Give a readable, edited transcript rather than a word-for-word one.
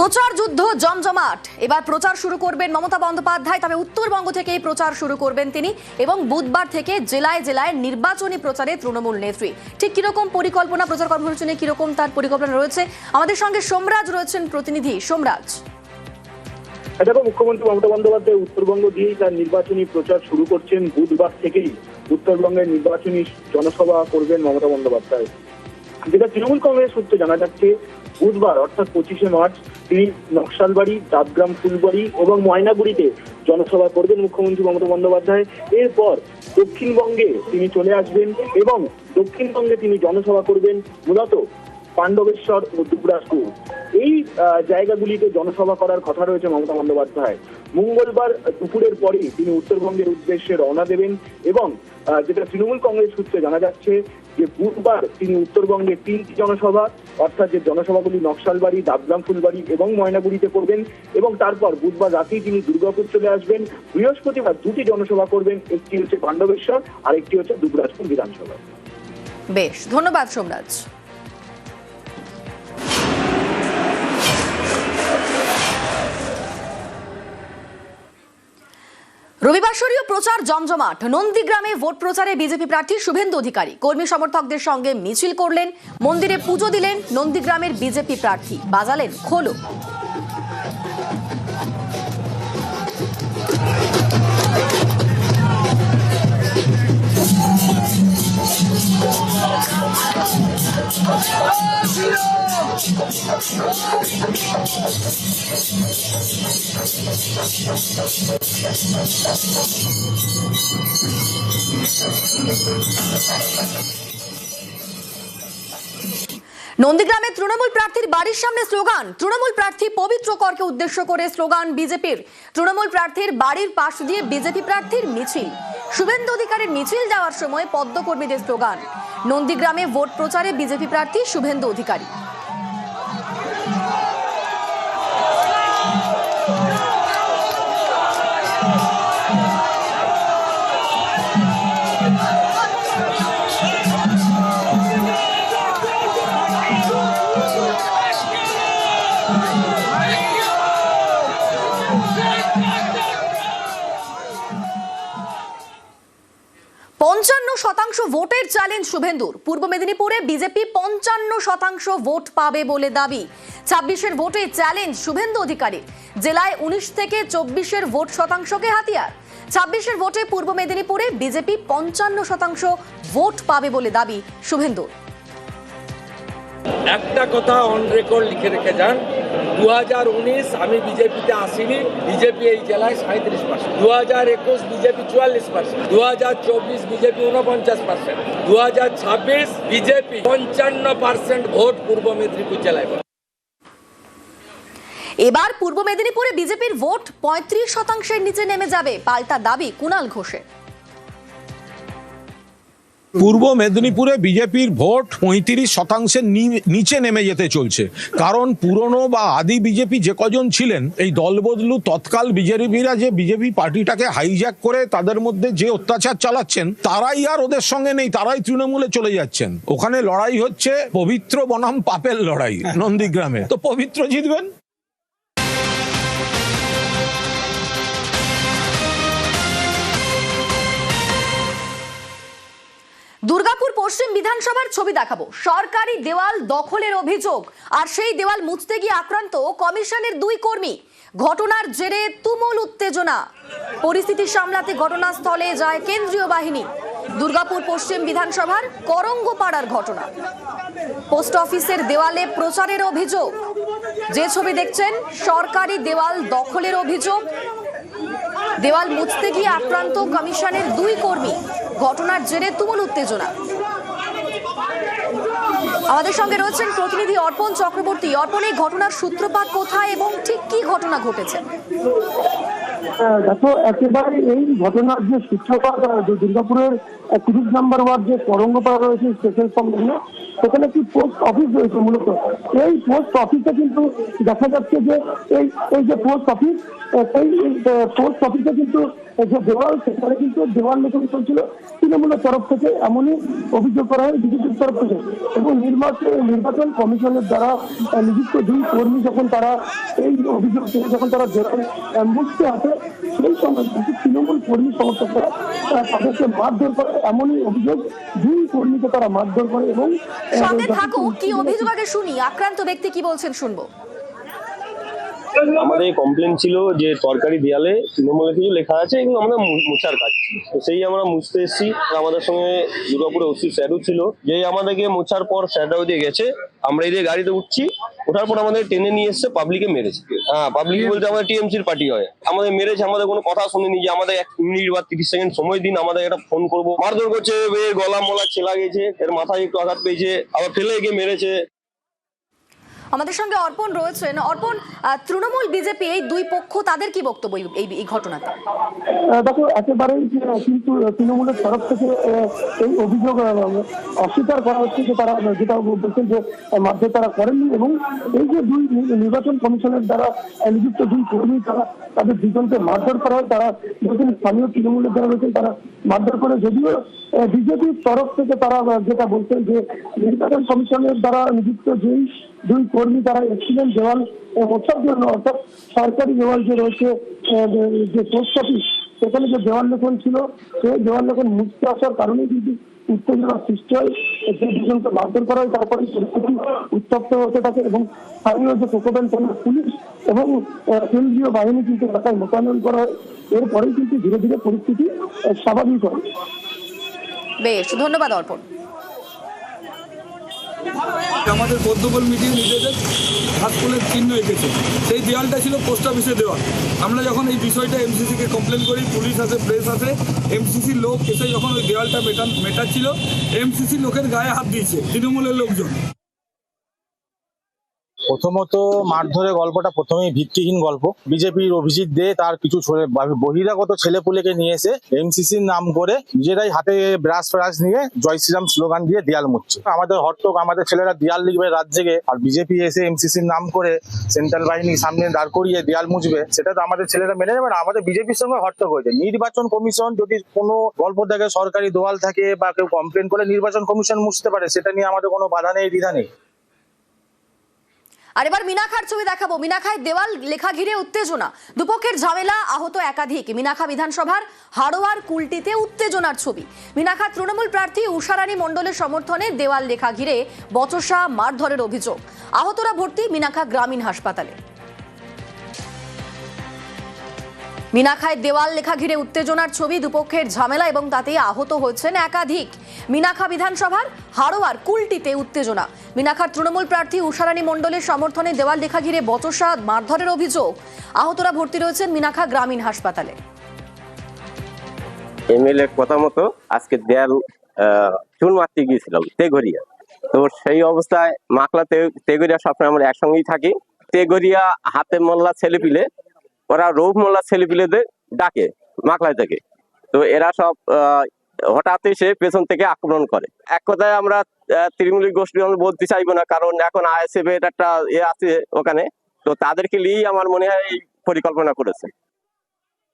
প্রচার যুদ্ধ জমজমাট। এবার প্রচার শুরু করবেন মমতা বন্দ্যোপাধ্যায়, তবে উত্তরবঙ্গ থেকেই প্রচার শুরু করবেন তিনি এবং বুধবার থেকে জেলায় জেলায় নির্বাচনী প্রচারে তৃণমূল নেত্রী। ঠিক কিরকম পরিকল্পনা, প্রচার কর্মসূচি নিয়ে কিরকম তার পরিকল্পনা রয়েছে, আমাদের সঙ্গে সোমরাজ রয়েছেন প্রতিনিধি। সোমরাজ, দেখো, মুখ্যমন্ত্রী মমতা বন্দ্যোপাধ্যায় উত্তরবঙ্গ দিয়েই তার নির্বাচনী প্রচার শুরু করছেন। বুধবার থেকেই উত্তরবঙ্গের নির্বাচনী জনসভা করবেন মমতা বন্দ্যোপাধ্যায়। যেটা তৃণমূল কংগ্রেস সূত্রে জানা যাচ্ছে, বুধবার অর্থাৎ 25শে মার্চ তিনি নকশালবাড়ি, ডাবগ্রাম, ফুলবাড়ি এবং ময়নাগুড়িতে জনসভা করবেন মুখ্যমন্ত্রী মমতা বন্দ্যোপাধ্যায়। এরপর দক্ষিণবঙ্গে তিনি চলে আসবেন এবং দক্ষিণবঙ্গে তিনি জনসভা করবেন মূলত পাণ্ডবেশ্বর ও দুবরাজপুর। এই জায়গাগুলিতে জনসভা করার কথা রয়েছে মমতা বন্দ্যোপাধ্যায়। মঙ্গলবার দুপুরের পরেই তিনি উত্তরবঙ্গের উদ্দেশ্যে রওনা দেবেন এবং যেটা তৃণমূল কংগ্রেস সূত্রে জানা যাচ্ছে যে বুধবার তিনি উত্তরবঙ্গে 3টি জনসভা, অর্থাৎ যে জনসভাগুলি নকশালবাড়ি, ডাবগ্রাম, ফুলবাড়ি এবং ময়নাগুড়িতে করবেন এবং তারপর বুধবার রাতেই তিনি দুর্গাপুর চলে আসবেন। বৃহস্পতিবার 2টি জনসভা করবেন, একটি হচ্ছে পাণ্ডবেশ্বর আর একটি হচ্ছে দুবরাজপুর বিধানসভা। বেশ, ধন্যবাদ সোমরাজ। রবিবাসরীয় প্রচার জমজমাট। নন্দীগ্রামে ভোট প্রচারে বিজেপি প্রার্থী শুভেন্দু অধিকারী কর্মী সমর্থকদের সঙ্গে মিছিল করলেন, মন্দিরে পুজো দিলেন। নন্দীগ্রামের বিজেপি প্রার্থী বাজালেন খোলো। নন্দীগ্রামে তৃণমূল প্রার্থীর বাড়ির সামনে স্লোগান। তৃণমূল প্রার্থী পবিত্র করকে উদ্দেশ্য করে স্লোগান বিজেপির। তৃণমূল প্রার্থীর বাড়ির পাশ দিয়ে বিজেপি প্রার্থীর মিছিল। শুভেন্দু অধিকারীর মিছিল যাওয়ার সময় পদ্মকর্মীদের স্লোগান। নন্দীগ্রামে ভোট প্রচারে বিজেপি প্রার্থী শুভেন্দু অধিকারী। শতাংশ ভোটের চ্যালেঞ্জ শুভেন্দুর। পূর্ব মেদিনীপুরে বিজেপি 55% ভোট পাবে বলে দাবি। 26-এর ভোটে চ্যালেঞ্জ শুভেন্দু অধিকারীর। জেলায় 19 থেকে 24-এর ভোট শতাংশকে হাতিয়ার। 26-এর ভোটে পূর্ব মেদিনীপুরে বিজেপি 55% ভোট পাবে বলে দাবি শুভেন্দুর। একটা কথা অন রেকর্ড লিখে রেখে যান, 2019 আমি বিজেপিতে আসিনি, বিজেপি এই জেলায় 37%, 2021 বিজেপি 44%, 2024 বিজেপি 49%, 2026 বিজেপি 55% ভোট পূর্ব মেদিনীপুর জেলায়। এবার পূর্ব মেদিনীপুরে বিজেপির ভোট 35%-এর নিচে নেমে যাবে, পাল্টা দাবি কুণাল ঘোষের। পূর্ব মেদিনীপুরে বিজেপির ভোট 35%-এর নিচে নেমে যেতে চলছে। কারণ পুরনো বা আদি বিজেপি যে কজন ছিলেন, এই দলবদলু তৎকাল বিজেপিরা যে বিজেপি পার্টিটাকে হাইজ্যাক করে তাদের মধ্যে যে অত্যাচার চালাচ্ছেন, তারাই আর ওদের সঙ্গে নেই, তারাই তৃণমূলে চলে যাচ্ছেন। ওখানে লড়াই হচ্ছে পবিত্র বনাম পাপের লড়াই নন্দীগ্রামে, তো পবিত্র জিতবেন। দুর্গাপুর পশ্চিম বিধানসভার ছবি দেখাবো। সরকারি দেওয়াল দখলের অভিযোগ, আর সেই দেওয়াল মুছতে গিয়ে আক্রান্ত কমিশনের 2 কর্মী। ঘটনার জেরে তুমুল উত্তেজনা। পরিস্থিতি সামলাতে ঘটনাস্থলে যায় কেন্দ্রীয় বাহিনী। দুর্গাপুর পশ্চিম বিধানসভার করঙ্গপাড়ার ঘটনা। পোস্ট অফিসের দেওয়ালে প্রচারের অভিযোগ। যে ছবি দেখছেন, সরকারি দেওয়াল দখলের অভিযোগ। দেওয়াল মুছতে গিয়ে আক্রান্ত কমিশনের 2 কর্মী। ঘটনার জেরে তুমুল উত্তেজনা। আমাদের সঙ্গে রয়েছেন প্রতিনিধি অর্পণ চক্রবর্তী। অর্পণ, এই ঘটনার সূত্রপাত কোথায় এবং ঠিক কি ঘটনা ঘটেছে? দেখো, একেবারে এই ঘটনার যে সূত্রপাত দুর্গাপুরের 30 নম্বর ওয়ার্ড যে করঙ্গপাড়া রয়েছে স্টেশন সংলগ্ন, সেখানে একটি পোস্ট অফিস রয়েছে। মূলত এই পোস্ট অফিসে কিন্তু দেখা যাচ্ছে যে এই যে পোস্ট অফিস, সেই পোস্ট অফিসে কিন্তু যে দেওয়াল, সেখানে কিন্তু দেওয়াল লেখন চলছিল তৃণমূলের তরফ থেকে, এমনই অভিযোগ করা হয় বিজেপির তরফ থেকে। এবং নির্বাচন কমিশনের দ্বারা নিযুক্ত দুই কর্মী যখন তারা এই অভিযোগ থেকে যখন তারা দেওয়াল মুছতে আসে, সেই সময় কিছু তৃণমূল কর্মী সমর্থকরা তাদেরকে মারধর করে, এমনই অভিযোগ দুই কর্মীকে তারা মারধর করে। এবং সঙ্গে থাকো, কি অভিযোগ আগে শুনি, আক্রান্ত ব্যক্তি কি বলছেন শুনবো। আমাদের কমপ্লেন ছিল যে তরকারি দেয়ালে তৃণমূলের কিছু লেখা আছে এবং আমরা মোছার কাজ, তো সেই আমরা মুছতে এসেছি। আমাদের সঙ্গে দুর্গাপুরে ওসি স্যারও ছিল, যে আমাদেরকে মোছার পর স্যারটাও দিয়ে গেছে, আমরা এই যে গাড়িতে উঠছি, ওঠার পর আমাদের টেনে নিয়ে এসছে, পাবলিকে মেরেছে। হ্যাঁ, পাবলিক বলতে আমাদের টিএমসির পার্টি হয়, আমাদের মেরেছে, আমাদের কোনো কথা শুনেনি যে আমাদের 1 মিনিট বা 30 সেকেন্ড সময় দিন, আমাদের একটা ফোন করবো। মারধর করছে, এর গলা মলা ছেলা গেছে, এর মাথায় একটু আঘাত পেয়েছে, আবার ফেলে গিয়ে মেরেছে। আমাদের সঙ্গে অর্পণ রয়েছেন। অর্পণ, তৃণমূল বিজেপি এই দুই পক্ষ, তাদের কি বক্তব্য এই ঘটনাতে? দেখো, একেবারেই কিন্তু তৃণমূলের তরফ থেকে এই অভিযোগ অস্বীকার করা হচ্ছে যে তারা যেটা বলছেন যে মারধর তারা করেননি। এবং এই যে দুই নির্বাচন কমিশনের দ্বারা নিযুক্ত দুই কর্মী, তাদের দুজনকে মারধর করা হয়, তারা যখন স্থানীয় তৃণমূলের দ্বারা রয়েছেন তারা মারধর করে। যদিও বিজেপির তরফ থেকে তারা যেটা বলছেন যে নির্বাচন কমিশনের দ্বারা নিযুক্ত যেই দুই কর্মী তারা এসেছিলেন দেওয়াল মোছার জন্য, অর্থাৎ সরকারি দেওয়াল যে রয়েছে, যে পোস্ট অফিস, সেখানে যে দেওয়াল লেখন ছিল, সেই দেওয়াল লেখন মুছতে আসার কারণে কিন্তু উত্তেজনা সৃষ্টি হয়, যে দুজনকে মারধর করা হয়। তারপরে পরিস্থিতি উত্তপ্ত হতে থাকে এবং স্থানীয় যে কোকোবেন থানার পুলিশ এবং কেন্দ্রীয় বাহিনী কিন্তু এলাকায় মোতায়েন করা হয়। এরপরেই কিন্তু ধীরে ধীরে পরিস্থিতি স্বাভাবিক হয়। বেশ, ধন্যবাদ অর্পণ। আমাদের পদ্মফুল মিটিং নিজেদের ঘাসফুলের চিহ্ন এঁকেছে, সেই দেওয়ালটা ছিল পোস্ট অফিসের দেওয়াল। আমরা যখন এই বিষয়টা এমসিসিকে কমপ্লেন করি, পুলিশ আছে, প্রেস আছে, এমসিসির লোক এসে যখন ওই দেওয়ালটা মেটাচ্ছিল, এমসিসি লোকের গায়ে হাত দিয়েছে তৃণমূলের লোকজন। প্রথমত মারধরের গল্পটা প্রথমেই ভিত্তিহীন গল্প। বিজেপির অভিজিৎ দে তার কিছু বহিরাগত ছেলেপুলেকে নিয়ে এসে এমসিসির নাম করে নিজেরাই হাতে ব্রাশ ফ্রাশ নিয়ে জয় শ্রীরাম স্লোগান দিয়ে দেয়াল মুছছে। আমাদের হট্টক, আমাদের ছেলেরা দেয়াল লিখবে রাত জেগে, আর বিজেপি এসে এমসিসির নাম করে সেন্ট্রাল বাহিনীর সামনে দাঁড় করিয়ে দেয়াল মুছবে, সেটা তো আমাদের ছেলেরা মেনে নেবে না। আমাদের বিজেপির সঙ্গে হট্টক হয়েছে। নির্বাচন কমিশন যদি কোনো গল্প থাকে, সরকারি দেওয়াল থাকে বা কেউ কমপ্লেন করে, নির্বাচন কমিশন মুছতে পারে, সেটা নিয়ে আমাদের কোনো বাধা নেই, দ্বিধা নেই। আর এবার মিনাখার ছবি দেখাবো। মিনাখায় দেওয়াল লেখা ঘিরে উত্তেজনা, দুপক্ষের ঝামেলা, আহত একাধিক। মিনাখা বিধানসভার হাড়োয়ার কুলটিতে উত্তেজনার ছবি। মিনাখা তৃণমূল প্রার্থী উষারানী মণ্ডলের সমর্থনে দেওয়াল লেখা ঘিরে বচসা, মারধরের অভিযোগ। আহতরা ভর্তি মিনাখা গ্রামীণ হাসপাতালে। মিনাখায় দেওয়াল লেখা ঘিরে উত্তেজনার ছবি, দুপক্ষের ঝামেলা এবং তাতে আহত হয়েছেন একাধিক। মিনাখা বিধানসভার হাড়োয়ার কুলটিতে উত্তেজনা। মিনাখার তৃণমূল প্রার্থী উষারানী মণ্ডলের সমর্থনে দেওয়াল লেখা ঘিরে বচসা, মারধরের অভিযোগ। আহতরা ভর্তি রয়েছেন মিনাখা গ্রামীণ হাসপাতালে। এমএলএ কথা মতো আজকে দেয়াল চুন মারতে গিয়েছিলাম তেঘরিয়া, তো সেই অবস্থায় মাকলা তেঘরিয়া সবসময় আমরা একসঙ্গেই থাকি। তেঘরিয়া হাতে মোল্লা ছেলেপিলে, ওরা রৌফ মোল্লা ছেলেপিলেদের ডাকে মাকলায় থেকে, তো এরা সব হঠাৎ এসে পেছন থেকে আক্রমণ করে। এক কথায় আমরা তৃণমূলী গোষ্ঠী আমরা বলতে চাইবো না, কারণ এখন আইএসএফ এর একটা আছে ওখানে, তো তাদেরকে নিয়েই আমার মনে হয় এই পরিকল্পনা করেছে।